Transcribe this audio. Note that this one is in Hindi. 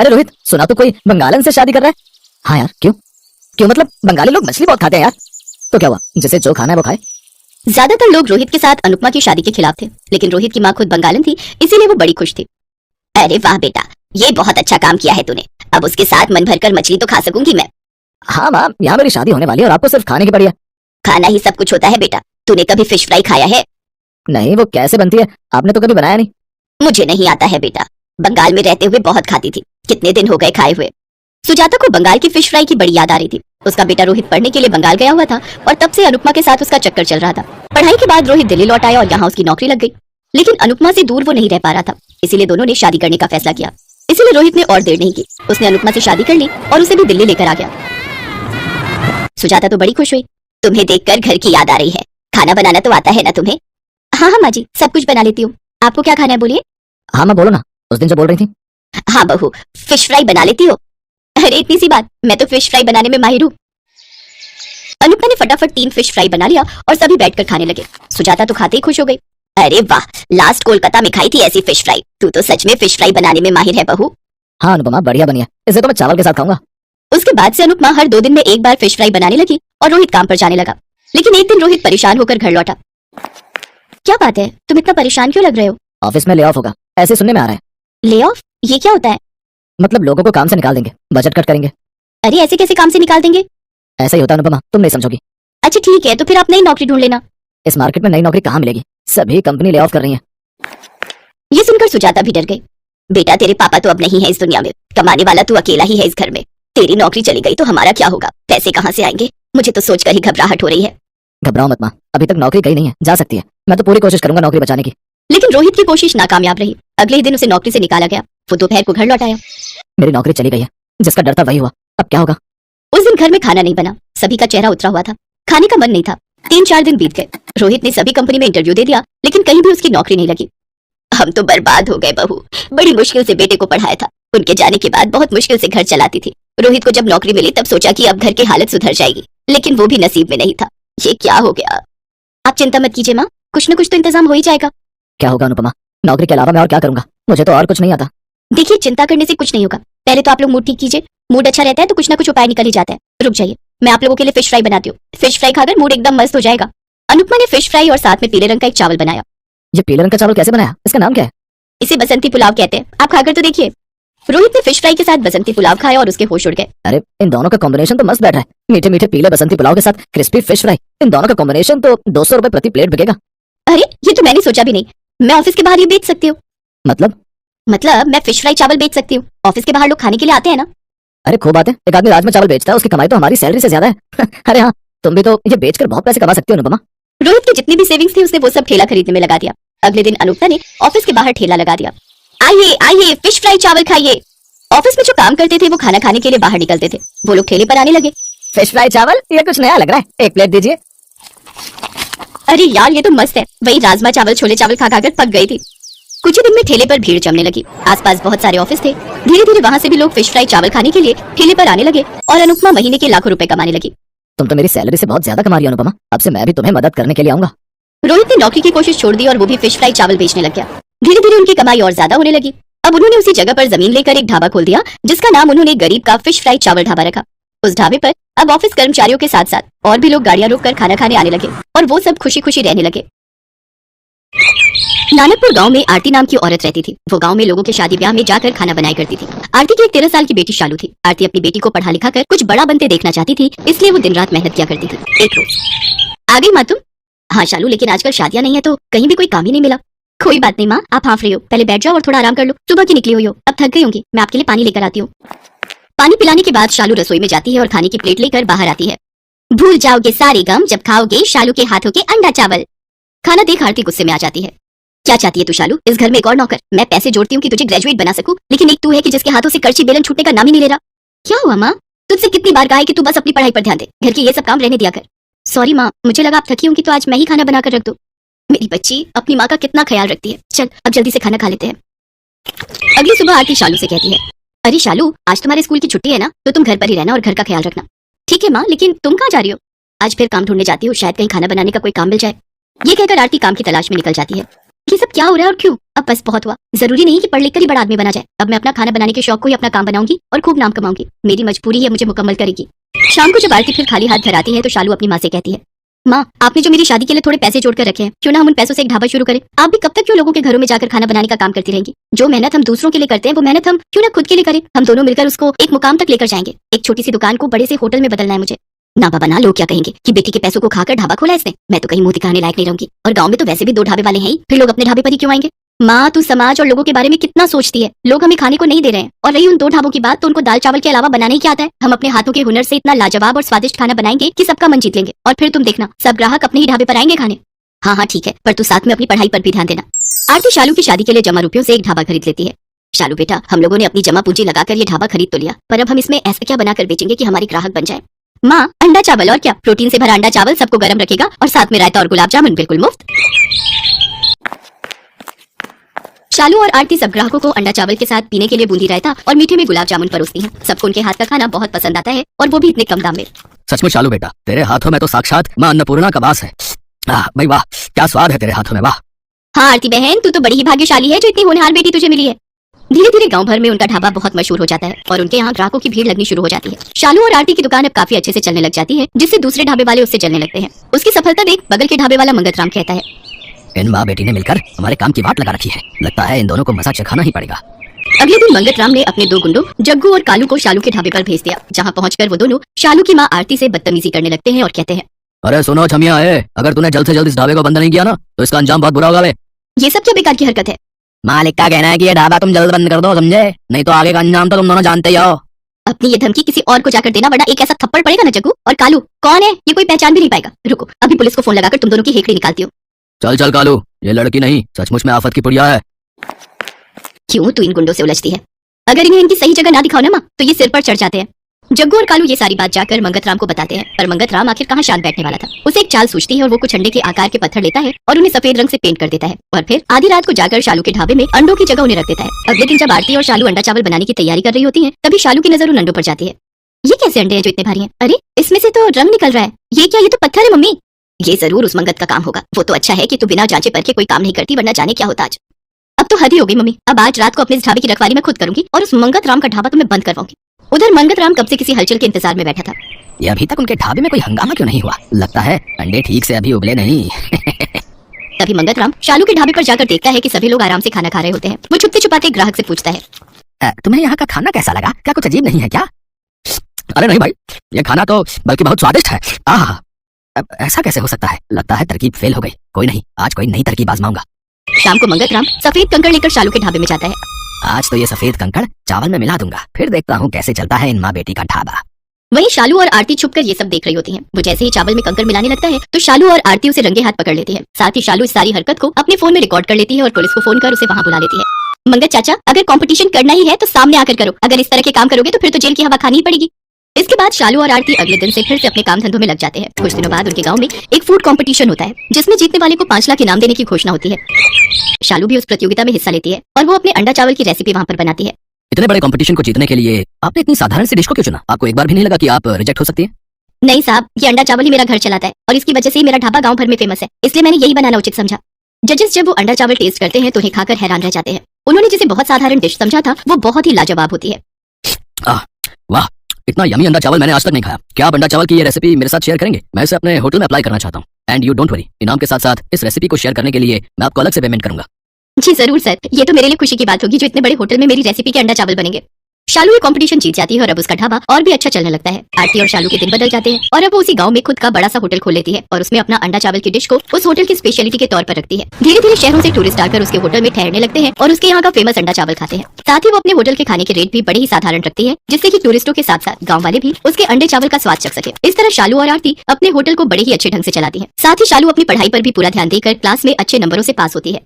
अरे रोहित, सुना तो कोई बंगालन से शादी कर रहा है। हाँ यार, क्यों क्यों मतलब बंगाली लोग मछली बहुत खाते हैं यार। तो क्या हुआ, जिसे जो खाना है वो खाए। ज्यादातर लोग रोहित के साथ अनुपमा की शादी के खिलाफ थे, लेकिन रोहित की माँ खुद बंगालन थी, इसीलिए वो बड़ी खुश थी। अरे वाह बेटा, ये बहुत अच्छा काम किया है तूने। अब उसके साथ मन भरकर मछली तो खा सकूंगी मैं। हाँ माँ, यहाँ मेरी शादी होने वाली है और आपको सिर्फ खाने की पड़ी है। खाना ही सब कुछ होता है बेटा। तूने कभी फिश फ्राई खाया है? नहीं, वो कैसे बनती है? आपने तो कभी बनाया नहीं। मुझे नहीं आता है बेटा। बंगाल में रहते हुए बहुत खाती थी, कितने दिन हो गए खाए हुए। सुजाता को बंगाल की फिश फ्राई की बड़ी याद आ रही थी। उसका बेटा रोहित पढ़ने के लिए बंगाल गया हुआ था और तब से अनुपमा के साथ उसका चक्कर चल रहा था। पढ़ाई के बाद रोहित दिल्ली लौट आया और यहाँ उसकी नौकरी लग गई, लेकिन अनुपमा से दूर वो नहीं रह पा रहा था, इसीलिए दोनों ने शादी करने का फैसला किया। इसीलिए रोहित ने और देर नहीं की, उसने अनुपमा से शादी कर ली और उसे भी दिल्ली लेकर आ गया। सुजाता तो बड़ी खुश हुई। तुम्हें देखकर घर की याद आ रही है। खाना बनाना तो आता है ना तुम्हें? हाँ माँ जी, सब कुछ बना लेती हूँ। आपको क्या खाना है बोलिए। हाँ माँ, बोलो ना, उस दिन जो बोल रही थी। हाँ बहू, फिश फ्राई बना लेती हो? अरे इतनी सी बात, मैं तो फिश फ्राई बनाने में माहिर हूँ। अनुपमा ने फटाफट 3 फिश फ्राई बना लिया और सभी बैठकर खाने लगे। सुजाता तो खाते ही खुश हो गई। अरे वाह, लास्ट कोलकाता में खाई थी ऐसी फिश फ्राई। तू तो सच में फिश फ्राई बनाने में माहिर है बहू। हाँ अनुपमा, बढ़िया बनी है, इसे तो मैं चावल के साथ खाऊंगा। उसके बाद से अनुपमा हर 2 दिन में एक बार फिश फ्राई बनाने लगी और रोहित काम पर जाने लगा। लेकिन एक दिन रोहित परेशान होकर घर लौटा। क्या बात है, तुम इतना परेशान क्यों लग रहे हो? ऑफिस में ले ऑफ होगा, ऐसे सुनने में आ रहा है। Lay off? ये क्या होता है? मतलब लोगों को काम से निकाल देंगे, बजट कट करेंगे। अरे ऐसे कैसे काम से निकाल देंगे? ऐसा ही होता है अनुपमा, तुम नहीं समझोगी। अच्छा ठीक है, तो फिर आप नई नौकरी ढूंढ लेना। इस मार्केट में नई नौकरी कहाँ मिलेगी, सभी कंपनी ले ऑफ कर रही है। ये सुनकर सुजाता भी डर गई। बेटा तेरे पापा तो अब नहीं है इस दुनिया में, कमाने वाला तू अकेला ही है इस घर में। तेरी नौकरी चली गई तो हमारा क्या होगा? पैसे कहाँ से आएंगे? मुझे तो सोचकर ही घबराहट हो रही है। घबराओ मत माँ, अभी तक नौकरी गई नहीं है, जा सकती है। मैं तो पूरी कोशिश करूंगा नौकरी बचाने की। लेकिन रोहित की कोशिश नाकामयाब रही। अगले ही दिन उसे नौकरी से निकाला गया। वो दोपहर को घर लौट आया। मेरी नौकरी चली गई है, जिसका डर था वही हुआ, अब क्या होगा। उस दिन घर में खाना नहीं बना, सभी का चेहरा उतरा हुआ था, खाने का मन नहीं था। 3-4 दिन बीत गए। रोहित ने सभी कंपनी में इंटरव्यू दे दिया, लेकिन कहीं भी उसकी नौकरी नहीं लगी। हम तो बर्बाद हो गए बहू। बड़ी मुश्किल से बेटे को पढ़ाया था, उनके जाने के बाद बहुत मुश्किल से घर चलाती थी। रोहित को जब नौकरी मिली तब सोचा कि अब घर की हालत सुधर जाएगी, लेकिन वो भी नसीब में नहीं था। ये क्या हो गया? आप चिंता मत कीजिए माँ, कुछ न कुछ तो इंतजाम हो ही जाएगा। क्या होगा अनुपमा, नौकरी के अलावा मैं और क्या करूंगा? मुझे तो और कुछ नहीं आता। देखिए, चिंता करने से कुछ नहीं होगा। पहले तो आप लोग मूड ठीक कीजिए। मूड अच्छा रहता है तो कुछ ना कुछ उपाय निकल ही जाता है। रुक जाइए, मैं आप लोगों के लिए फिश फ्राई बनाती हूँ। फिश फ्राई खाकर मूड एकदम मस्त हो जाएगा। अनुपमा ने फिश फ्राई और साथ में पीले रंग का एक चावल बनाया। ये पीले रंग का चावल कैसे बनाया, इसका नाम क्या है? इसे बसंती पुलाव कहते हैं, आप खाकर तो देखिए। रोहित ने फिश फ्राई के साथ बसंती पुलाव खाया और उसके होश उड़ गए। अरे इन दोनों का कॉम्बिनेशन तो मस्त बैठ रहा है। मीठे मीठे पीले बसंती पुलाव के साथ क्रिस्पी फिश फ्राई, इन दोनों का कॉम्बिनेशन तो 200 रुपए प्रति प्लेट बिकेगा। अरे ये तो मैंने सोचा भी नहीं। मैं ऑफिस के बाहर ये बेच सकती हूँ। मतलब मैं फिश फ्राई चावल बेच सकती हूँ। ऑफिस के बाहर लोग खाने के लिए आते हैं ना। अरे खूब बात है, एक आदमी राजमा चावल बेचता है, उसकी कमाई तो हमारी सैलरी से ज्यादा है। अरे हाँ, तुम भी तो ये बेचकर बहुत पैसे कमा सकती हो अनुपमा। रोहित की जितनी भी सेविंग्स थी उसने वो सब ठेला खरीदने में लगा दिया। अगले दिन अनुपमा ने ऑफिस के बाहर ठेला लगा दिया। आइए आइए, फिश फ्राई चावल खाइए। ऑफिस में जो काम करते थे वो खाना खाने के लिए बाहर निकलते थे, वो लोग ठेले पर आने लगे। फिश फ्राई चावल, ये कुछ नया लग रहा है, एक प्लेट दीजिए। अरे यार ये तो मस्त है। वही राजमा चावल छोले चावल खा खाकर पक गई थी। कुछ ही दिन में ठेले पर भीड़ जमने लगी। आसपास बहुत सारे ऑफिस थे। धीरे धीरे वहाँ से भी लोग फिश फ्राई चावल खाने के लिए ठेले पर आने लगे और अनुपमा महीने के लाखों रुपए कमाने लगी। तुम तो मेरी सैलरी से बहुत ज्यादा कमा रही हो अनुपमा, अब से मैं भी तुम्हें मदद करने के लिए आऊंगा। रोहित ने नौकरी की कोशिश छोड़ दी और वो भी फिश फ्राई चावल बेचने लग गया। धीरे धीरे उनकी कमाई और ज्यादा होने लगी। अब उन्होंने उसी जगह पर जमीन लेकर एक ढाबा खोल दिया, जिसका नाम उन्होंने गरीब का फिश फ्राई चावल ढाबा रखा। उस ढाबे पर अब ऑफिस कर्मचारियों के साथ साथ और भी लोग गाड़ियां रोककर खाना खाने आने लगे और वो सब खुशी खुशी रहने लगे। नानकपुर गांव में आरती नाम की औरत रहती थी। वो गांव में लोगों के शादी ब्याह में जाकर खाना बनाया करती थी। आरती की एक 13 साल की बेटी शालू थी। आरती अपनी बेटी को पढ़ा लिखा कर कुछ बड़ा बनते देखना चाहती थी, इसलिए वो दिन रात मेहनत किया करती थी। एक रोज आ गई माँ तुम? हाँ शालू, लेकिन आजकल शादियां नहीं है तो कहीं भी कोई काम ही नहीं मिला। कोई बात नहीं माँ, आप हाफ रही हो, पहले बैठ जाओ और थोड़ा आराम कर लो। सुबह की निकली हुई हो, अब थक गई होंगी, मैं आपके लिए पानी लेकर आती हूँ। पानी पिलाने के बाद शालू रसोई में जाती है और खाने की प्लेट लेकर बाहर आती है। भूल जाओगे सारे गम जब खाओगे शालू के हाथों के अंडा चावल। खाना देख आरती गुस्से में आ जाती है। क्या चाहती है तू शालू? इस घर में एक और नौकर? मैं पैसे जोड़ती हूँ कि तुझे ग्रेजुएट बना सकूं, लेकिन एक तू है कि जिसके हाथों से करची बेलन छूटने का नाम ही नहीं ले रहा। क्या हुआ माँ? तुझसे कितनी बार कहा है कि तू बस अपनी पढ़ाई पर ध्यान दे, घर के ये सब काम रहने दिया कर। सॉरी माँ, मुझे लगा आप थकी होंगी तो आज मैं ही खाना बनाकर रख दूं। मेरी बच्ची अपनी माँ का कितना ख्याल रखती है। चल अब जल्दी से खाना खा लेते हैं। अगली सुबह आरती शालू से कहती है, अरे शालू, आज तुम्हारे स्कूल की छुट्टी है ना, तो तुम घर पर ही रहना और घर का ख्याल रखना। ठीक है माँ, लेकिन तुम कहाँ जा रही हो? आज फिर काम ढूंढने जाती हूँ, शायद कहीं खाना बनाने का कोई काम मिल जाए। ये कहकर आरती काम की तलाश में निकल जाती है। ये सब क्या हो रहा है और क्यों? अब बस बहुत हुआ। जरूरी नहीं कि पढ़ लिख कर ही बड़ा आदमी बना जाए। अब मैं अपना खाना बनाने के शौक को ही अपना काम बनाऊंगी और खूब नाम कमाऊंगी। मेरी मजबूरी है, मुझे मुकम्मल करेगी। शाम को जब आरती फिर खाली हाथ घर आती है तो शालू अपनी माँ से कहती है, माँ आपने जो मेरी शादी के लिए थोड़े पैसे जोड़ कर रखे हैं, क्यों ना हम उन पैसों से एक ढाबा शुरू करें? आप भी कब तक क्यों लोगों के घरों में जाकर खाना बनाने का काम करती रहेंगी? जो मेहनत हम दूसरों के लिए करते हैं वो मेहनत हम क्यों ना खुद के लिए करें? हम दोनों मिलकर उसको एक मुकाम तक लेकर जाएंगे। एक छोटी सी दुकान को बड़े से होटल में बदलना है मुझे। ना बाबा ना, लोग क्या कहेंगे कि बेटी के पैसों को खाकर ढाबा खोला इसने। मैं तो कहीं मुंह दिखाने लायक नहीं रहूंगी। और गांव में तो वैसे भी 2 ढाबे वाले हैं ही, फिर लोग अपने ढाबे पर ही क्यों आएंगे? माँ तू समाज और लोगों के बारे में कितना सोचती है। लोग हमें खाने को नहीं दे रहे हैं, और रही उन 2 ढाबों की बात, तो उनको दाल चावल के अलावा बनाने ही क्या आता है? हम अपने हाथों के हुनर से इतना लाजवाब और स्वादिष्ट खाना बनाएंगे कि सबका मन जीत लेंगे, और फिर तुम देखना सब ग्राहक अपने ही ढाबे पर आएंगे खाने। हाँ हाँ ठीक है, पर तू साथ में अपनी पढ़ाई पर भी ध्यान देना। आरती शालू की शादी के लिए जमा रुपयों से एक ढाबा खरीद लेती है। शालू बेटा, हम लोगों ने अपनी जमा पूंजी लगाकर ये ढाबा खरीद तो लिया, पर अब हम इसमें ऐसा क्या बनाकर बेचेंगे कि हमारे ग्राहक बन जाए? माँ अंडा चावल, और क्या, प्रोटीन से भरा अंडा चावल सबको गर्म रखेगा, और साथ में रायता और गुलाब जामुन बिल्कुल मुफ्त। शालू और आरती सब ग्राहकों को अंडा चावल के साथ पीने के लिए बूंदी रायता और मीठे में गुलाब जामुन परोसती हैं। सबको उनके हाथ का खाना बहुत पसंद आता है, और वो भी इतने कम दाम में। सचमुच शालू बेटा, तेरे हाथों में तो साक्षात माँ अन्नपूर्णा का वास है। भाई वाह, क्या स्वाद है तेरे हाथों में, वाह। हाँ आरती बहन, तू तो बड़ी ही भाग्यशाली है जो इतनी होनहार बेटी तुझे मिली है। धीरे धीरे गांव भर में उनका ढाबा बहुत मशहूर हो जाता है, और उनके यहाँ ग्राहकों की भीड़ लगनी शुरू हो जाती है। शालू और आरती की दुकान अब काफी अच्छे से चलने लग जाती है, जिससे दूसरे ढाबे वाले उससे चलने लगते हैं। उसकी सफलता देख बगल के ढाबे वाला मंगत राम कहता है, इन माँ बेटी ने मिलकर हमारे काम की वाट लगा रखी है। लगता है इन दोनों को मजा चखाना ही पड़ेगा। अगले दिन मंगत राम ने अपने 2 गुंडों जग्गू और कालू को शालू के ढाबे पर भेज दिया, जहाँ पहुंचकर वो दोनों शालू की माँ आरती से बदतमीजी करने लगते हैं और कहते हैं, अरे सुनो छमिया है, अगर तूने जल्द से जल्द इस ढाबे को बंद नहीं किया ना तो इसका अंजाम बहुत बुरा होगा। ये सब क्या बेकार की हरकत है? मालिक का कहना है कि ये ढाबा तुम जल्द बंद कर दो, समझे? नहीं तो आगे का अंजाम तो तुम दोनों जानते ही हो। अपनी ये धमकी किसी और को जाकर देना, वरना एक ऐसा थप्पड़ पड़ेगा ना जग्गू। और कालू कौन है ये कोई पहचान भी नहीं पाएगा। रुको अभी पुलिस को फोन लगाकर तुम दोनों की हेकड़ी निकालती हूँ। चल चल कालू, ये लड़की नहीं सचमुच में आफत की पुड़िया है। क्यों तू इन गुंडों से उलझती है? अगर इन्हें इनकी सही जगह ना दिखाओ ना माँ, तो ये सिर पर चढ़ जाते हैं। जग्गू और कालू ये सारी बात जाकर मंगत राम को बताते हैं, पर मंगत राम आखिर कहाँ शांत बैठने वाला था। उसे एक चाल सूझती है और वो कुछ अंडे के आकार के पत्थर लेता है और उन्हें सफेद रंग से पेंट कर देता है, और फिर आधी रात को जाकर शालू के ढाबे में अंडों की जगह उन्हें रख देता है। अगले दिन जब आरती और शालू अंडा चावल बनाने की तैयारी कर रही होती है, तभी शालू की नजर उन अंडों पर जाती है। ये कैसे अंडे हैं जो इतने भारी हैं? अरे इसमें से तो रंग निकल रहा है। ये क्या, ये तो पत्थर है मम्मी। ये जरूर उस मंगत का काम होगा। वो तो अच्छा है कि तू बिना जांचे परखे कोई काम नहीं करती, वरना जाने क्या होता आज। अब तो हद ही हो गई मम्मी, अब आज रात को अपने इस ढाबे की रखवाली मैं खुद करूंगी, और उस मंगत राम का ढाबा तो मैं बंद करवाऊंगी। उधर मंगत राम कब से किसी हलचल के इंतजार में बैठा था। ये अभी तक उनके ढाबे में कोई हंगामा क्यों नहीं हुआ? लगता है अंडे ठीक से अभी उबले नहीं। तभी मंगत राम शालू के ढाबे पर जाकर देखता है कि सभी लोग आराम से खाना खा रहे होते हैं। वो छुपते छुपाते ग्राहक से पूछता है, तुम्हें यहाँ का खाना कैसा लगा? क्या कुछ अजीब नहीं है क्या? अरे नहीं भाई, ये खाना तो बल्कि बहुत स्वादिष्ट है। अब ऐसा कैसे हो सकता है? लगता है तरकीब फेल हो गई। कोई नहीं, आज कोई नई तरकीब आजमाऊंगा। शाम को मंगत राम सफेद कंकड़ लेकर शालू के ढाबे में जाता है। आज तो ये सफेद कंकड़ चावल में मिला दूंगा, फिर देखता हूँ कैसे चलता है इन माँ बेटी का ढाबा। वहीं शालू और आरती छुपकर ये सब देख रही होती हैं। वो जैसे ही चावल में कंकड़ मिलाने लगता है तो शालू और आरती उसे रंगे हाथ पकड़ लेती है। साथ ही शालू इस सारी हरकत को अपने फोन में रिकॉर्ड कर लेती है और पुलिस को फोन कर उसे वहाँ बुला लेती है। मंगत चाचा, अगर कंपटीशन करना ही है तो सामने आकर करो, अगर इस तरह के काम करोगे तो फिर तो जेल की हवा खानी ही पड़ेगी। इसके बाद शालू और आरती अगले दिन से फिर से अपने काम धंधों में लग जाते हैं। कुछ दिनों बाद उनके गांव में एक फूड कंपटीशन होता है, जिसमें जीतने वाले को 5 लाख इनाम देने की घोषणा होती है। शालू भी उस प्रतियोगिता में हिस्सा लेती है और वो अपने अंडा चावल की रेसिपी वहाँ पर बनाती है। इतने बड़े कंपटीशन को जीतने के लिए आपने इतनी साधारण सी डिश को क्यों चुना? आपको एक बार भी नहीं लगा कि आप रिजेक्ट हो सकती है? नहीं साहब, ये अंडा चावल ही मेरा घर चलाता है, और इसकी वजह से ही मेरा ढाबा गांव भर में फेमस है, इसलिए मैंने यही बनाना उचित समझा। जजेस जब वो अंडा चावल टेस्ट करते हैं तो उन्हें खाकर हैरान रह जाते हैं। उन्होंने जिसे बहुत साधारण डिश समझा था वो बहुत ही लाजवाब होती है। वाह, इतना यमी अंडा चावल मैंने आज तक नहीं खाया। क्या आप अंडा चावल की ये रेसिपी मेरे साथ शेयर करेंगे? मैं इसे अपने होटल में अप्लाई करना चाहता हूँ। एंड यू डोंट वरी, इनाम के साथ साथ इस रेसिपी को शेयर करने के लिए मैं आपको अलग से पेमेंट करूंगा। जी जरूर सर, ये तो मेरे लिए खुशी की बात होगी जो इतने बड़े होटल में मेरी रेसिपी के अंडा चावल बनेंगे। शालू ये कंपटीशन जीत जाती है और अब उसका ढाबा और भी अच्छा चलने लगता है। आरती और शालू के दिन बदल जाते हैं और अब वो उसी गांव में खुद का बड़ा सा होटल खोल लेती है और उसमें अपना अंडा चावल की डिश को उस होटल की स्पेशलिटी के तौर पर रखती है। धीरे धीरे शहरों से टूरिस्ट आकर उसके होटल में ठहरने लगते हैं और उसके यहाँ का फेमस अंडा चावल खाते हैं। साथ ही वो अपने होटल के खाने के रेट भी बड़े ही साधारण रखती है, जिससे कि टूरिस्टों के साथ साथ गाँव वाले भी उसके अंडे चावल का स्वाद चख सके। इस तरह शालू और आरती अपने होटल को बड़े ही अच्छे ढंग से चलाती है। साथ ही शालू अपनी पढ़ाई पर भी पूरा ध्यान देकर क्लास में अच्छे नंबरों से पास होती है।